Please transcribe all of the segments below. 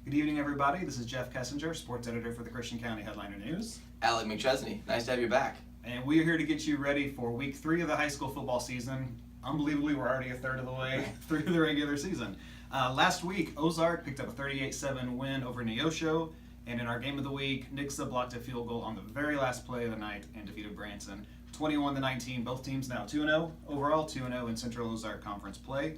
Good evening, everybody. This is Jeff Kessinger, sports editor for the Christian County Headliner News. Alec, McChesney, nice to have you back. And we are here to get you ready for week 3 of the high school football season. Unbelievably, we're already a third of the way through the regular season. Last week, Ozark picked up a 38-7 win over Neosho. And in our game of the week, Nixa blocked a field goal on the very last play of the night and defeated Branson 21-19. Both teams now 2-0. Overall, 2-0 in Central Ozark Conference play.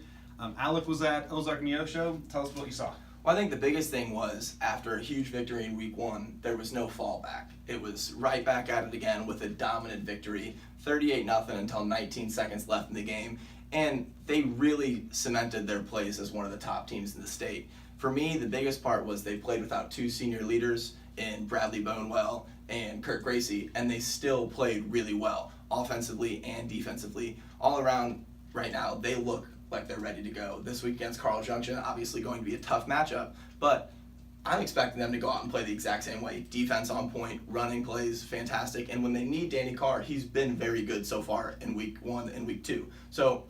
Alec was at Ozark Neosho. Tell us what you saw. Well, I think the biggest thing was, after a huge victory in week 1, there was no fallback. It was right back at it again with a dominant victory, 38-0 until 19 seconds left in the game, and they really cemented their place as one of the top teams in the state. For me, the biggest part was they played without 2 senior leaders in Bradley Bonewell and Kurt Gracie, and they still played really well, offensively and defensively. All around right now, they look like they're ready to go. This week against Carl Junction, obviously going to be a tough matchup, but I'm expecting them to go out and play the exact same way. Defense on point, running plays fantastic, and when they need Danny Carr, he's been very good so far in week 1 and week 2. So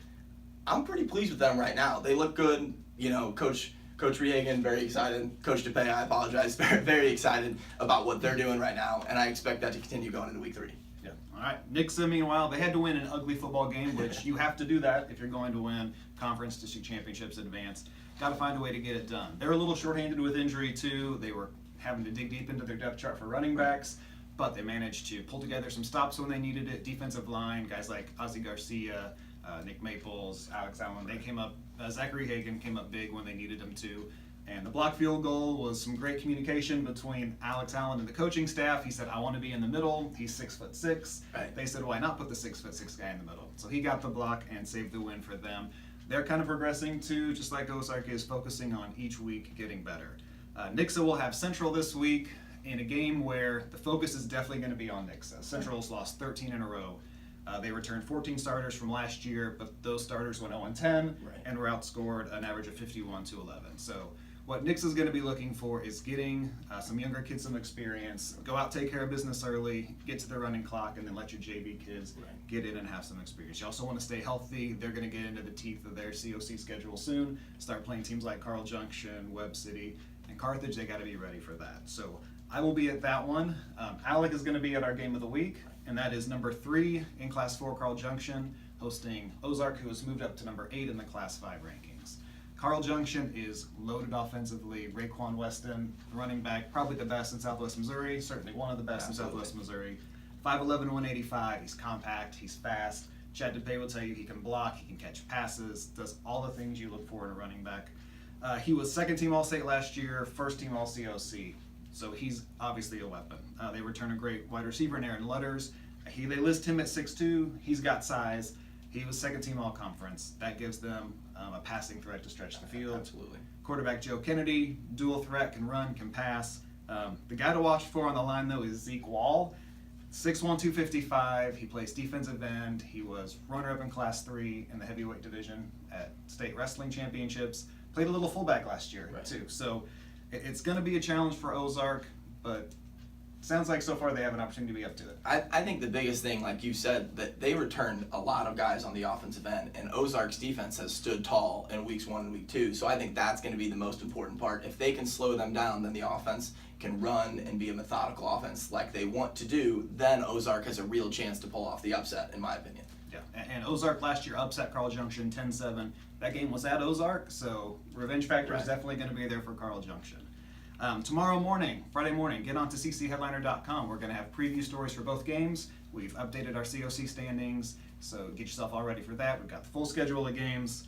I'm pretty pleased with them right now. They look good. You know, Coach Rehagen, very excited. Coach DePay, I apologize, very excited about what they're doing right now, and I expect that to continue going into week 3. Yeah. All right. Nixa, meanwhile, they had to win an ugly football game, which you have to do that if you're going to win conference district championships advanced. Got to find a way to get it done. They're a little shorthanded with injury, too. They were having to dig deep into their depth chart for running backs, but they managed to pull together some stops when they needed it. Defensive line, guys like Ozzy Garcia, Nick Maples, Alex Allen, they came up. Zachary Hagan came up big when they needed him to. And the block field goal was some great communication between Alex Allen and the coaching staff. He said, I want to be in the middle. He's 6'6". Right. They said, why not put the 6'6" guy in the middle? So he got the block and saved the win for them. They're kind of progressing too, just like Ozark is, focusing on each week getting better. Nixa will have Central this week in a game where the focus is definitely going to be on Nixa. Central's lost 13 in a row. They returned 14 starters from last year, but those starters went 0-10 and were outscored an average of 51-11. So what Nixa's going to be looking for is getting some younger kids some experience, go out, take care of business early, get to the running clock, and then let your JV kids get in and have some experience. You also want to stay healthy. They're going to get into the teeth of their COC schedule soon, start playing teams like Carl Junction, Webb City, and Carthage. They got to be ready for that. So I will be at that one. Alec is going to be at our game of the week, and that is number 3 in Class 4, Carl Junction, hosting Ozark, who has moved up to number 8 in the Class 5 rankings. Carl Junction is loaded offensively. Raekwon Weston, running back, probably the best in Southwest Missouri, certainly one of the best in Southwest Missouri. 5'11", 185, he's compact, he's fast. Chad DePay will tell you he can block, he can catch passes, does all the things you look for in a running back. He was second team All-State last year, first team All-COC, so he's obviously a weapon. They return a great wide receiver in Aaron Lutters. They list him at 6'2", he's got size. He was second team all-conference. That gives them a passing threat to stretch the field. Absolutely. Quarterback Joe Kennedy, dual threat, can run, can pass. The guy to watch for on the line, though, is Zeke Wall. 6'1", 255. He plays defensive end. He was runner-up in Class 3 in the heavyweight division at state wrestling championships. Played a little fullback last year, too. So it's going to be a challenge for Ozark, but sounds like so far they have an opportunity to be up to it. I think the biggest thing, like you said, that they returned a lot of guys on the offensive end, and Ozark's defense has stood tall in weeks 1 and week 2, so I think that's going to be the most important part. If they can slow them down, then the offense can run and be a methodical offense like they want to do, then Ozark has a real chance to pull off the upset, in my opinion. Yeah, and Ozark last year upset Carl Junction 10-7. That game was at Ozark, so revenge factor is definitely going to be there for Carl Junction. Tomorrow morning, Friday morning, get on to ccheadliner.com. We're going to have preview stories for both games. We've updated our COC standings, so get yourself all ready for that. We've got the full schedule of games.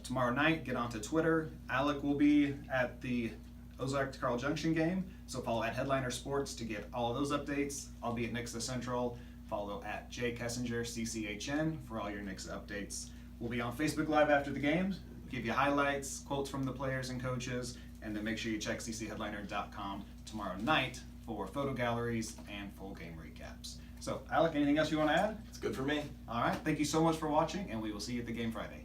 Tomorrow night, get onto Twitter. Alec will be at the Ozark to Carl Junction game, so follow at Headliner Sports to get all of those updates. I'll be at Nixa Central. Follow at J Kessinger, CCHN, for all your Nixa updates. We'll be on Facebook Live after the games, give you highlights, quotes from the players and coaches, and then make sure you check ccheadliner.com tomorrow night for photo galleries and full game recaps. So, Alec, anything else you want to add? It's good for me. All right, thank you so much for watching, and we will see you at the game Friday.